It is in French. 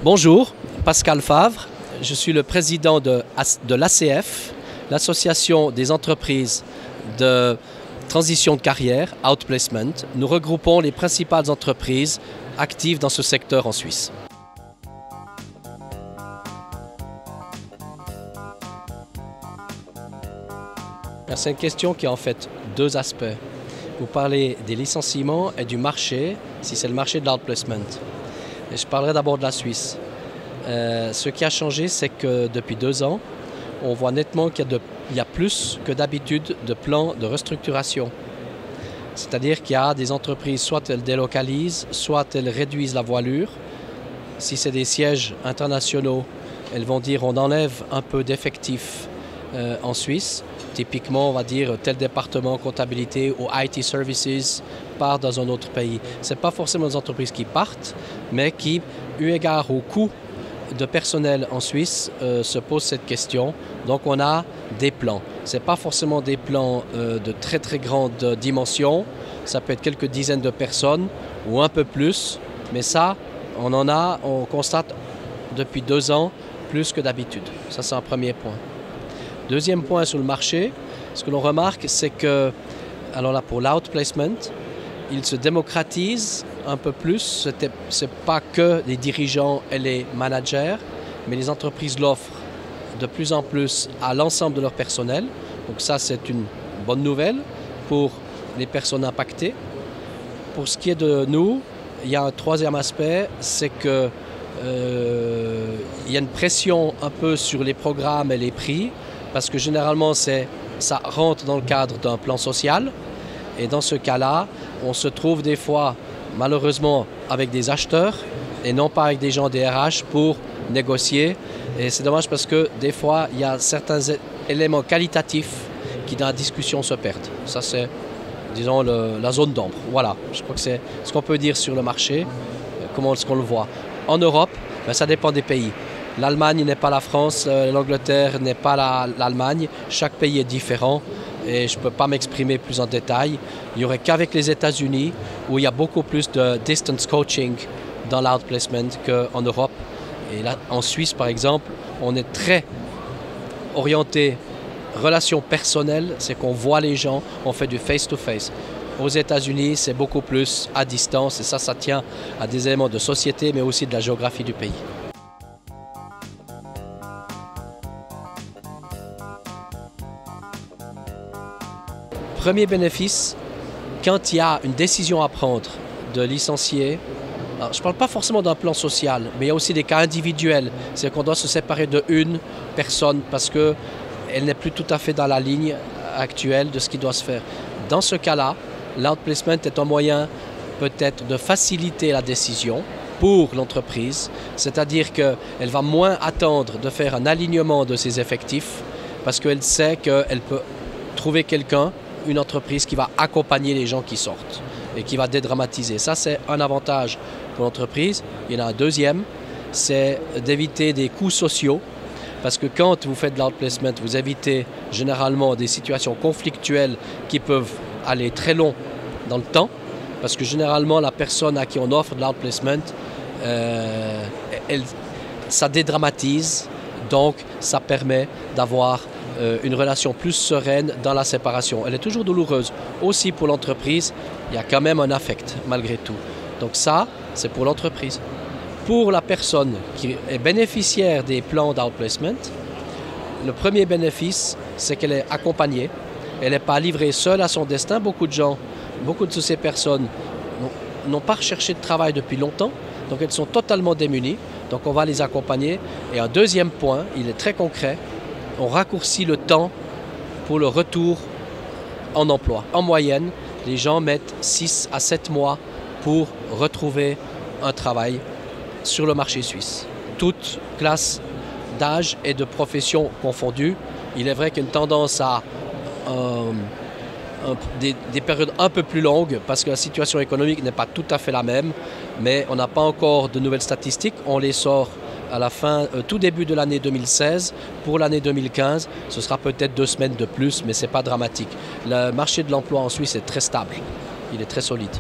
Bonjour, Pascal Favre, je suis le président de l'ACF, l'Association des entreprises de transition de carrière, Outplacement. Nous regroupons les principales entreprises actives dans ce secteur en Suisse. C'est une question qui a en fait deux aspects. Vous parlez des licenciements et du marché, si c'est le marché de l'outplacement. Et je parlerai d'abord de la Suisse. Ce qui a changé, c'est que depuis 2 ans, on voit nettement qu'il y a plus que d'habitude de plans de restructuration. C'est-à-dire qu'il y a des entreprises, soit elles délocalisent, soit elles réduisent la voilure. Si c'est des sièges internationaux, elles vont dire on enlève un peu d'effectifs en Suisse. Typiquement, on va dire tel département comptabilité ou IT services part dans un autre pays. Ce n'est pas forcément des entreprises qui partent, mais qui, eu égard au coût de personnel en Suisse, se posent cette question. Donc on a des plans. Ce n'est pas forcément des plans de très très grande dimension. Ça peut être quelques dizaines de personnes ou un peu plus. Mais ça, on constate depuis 2 ans plus que d'habitude. Ça, c'est un premier point. Deuxième point sur le marché, ce que l'on remarque, c'est que, alors là, pour l'outplacement, il se démocratise un peu plus. Ce n'est pas que les dirigeants et les managers, mais les entreprises l'offrent de plus en plus à l'ensemble de leur personnel. Donc ça, c'est une bonne nouvelle pour les personnes impactées. Pour ce qui est de nous, il y a un troisième aspect, c'est que il y a une pression un peu sur les programmes et les prix, parce que généralement, ça rentre dans le cadre d'un plan social. Et dans ce cas-là, on se trouve des fois, malheureusement, avec des acheteurs et non pas avec des gens des RH pour négocier. Et c'est dommage parce que des fois, il y a certains éléments qualitatifs qui, dans la discussion, se perdent. Ça, c'est, disons, la zone d'ombre. Voilà, je crois que c'est ce qu'on peut dire sur le marché, comment est-ce qu'on le voit. En Europe, ça dépend des pays. L'Allemagne n'est pas la France, l'Angleterre n'est pas l'Allemagne. Chaque pays est différent et je ne peux pas m'exprimer plus en détail. Il n'y aurait qu'avec les États-Unis où il y a beaucoup plus de distance coaching dans l'outplacement qu'en Europe. Et là, en Suisse, par exemple, on est très orienté relations personnelles, c'est qu'on voit les gens, on fait du face-to-face. Aux États-Unis, c'est beaucoup plus à distance et ça tient à des éléments de société mais aussi de la géographie du pays. Premier bénéfice, quand il y a une décision à prendre de licencier, alors je ne parle pas forcément d'un plan social, mais il y a aussi des cas individuels. C'est qu'on doit se séparer d'une personne parce qu'elle n'est plus tout à fait dans la ligne actuelle de ce qui doit se faire. Dans ce cas-là, l'outplacement est un moyen peut-être de faciliter la décision pour l'entreprise, c'est-à-dire qu'elle va moins attendre de faire un alignement de ses effectifs parce qu'elle sait qu'elle peut trouver quelqu'un, une entreprise qui va accompagner les gens qui sortent et qui va dédramatiser. Ça, c'est un avantage pour l'entreprise. Il y en a un deuxième, c'est d'éviter des coûts sociaux. Parce que quand vous faites de l'outplacement, vous évitez généralement des situations conflictuelles qui peuvent aller très long dans le temps. Parce que généralement, la personne à qui on offre de l'outplacement, ça dédramatise. Donc, ça permet d'avoir une relation plus sereine dans la séparation. Elle est toujours douloureuse. Aussi pour l'entreprise, il y a quand même un affect malgré tout. Donc ça, c'est pour l'entreprise. Pour la personne qui est bénéficiaire des plans d'outplacement, le premier bénéfice, c'est qu'elle est accompagnée. Elle n'est pas livrée seule à son destin. Beaucoup de ces personnes n'ont pas recherché de travail depuis longtemps, donc elles sont totalement démunies. Donc on va les accompagner. Et un deuxième point, il est très concret, on raccourcit le temps pour le retour en emploi. En moyenne, les gens mettent 6 à 7 mois pour retrouver un travail sur le marché suisse. Toute classe d'âge et de profession confondues. Il est vrai qu'il y a une tendance à des périodes un peu plus longues parce que la situation économique n'est pas tout à fait la même, mais on n'a pas encore de nouvelles statistiques. On les sort à la fin, tout début de l'année 2016. Pour l'année 2015, ce sera peut-être 2 semaines de plus, mais ce n'est pas dramatique. Le marché de l'emploi en Suisse est très stable, il est très solide.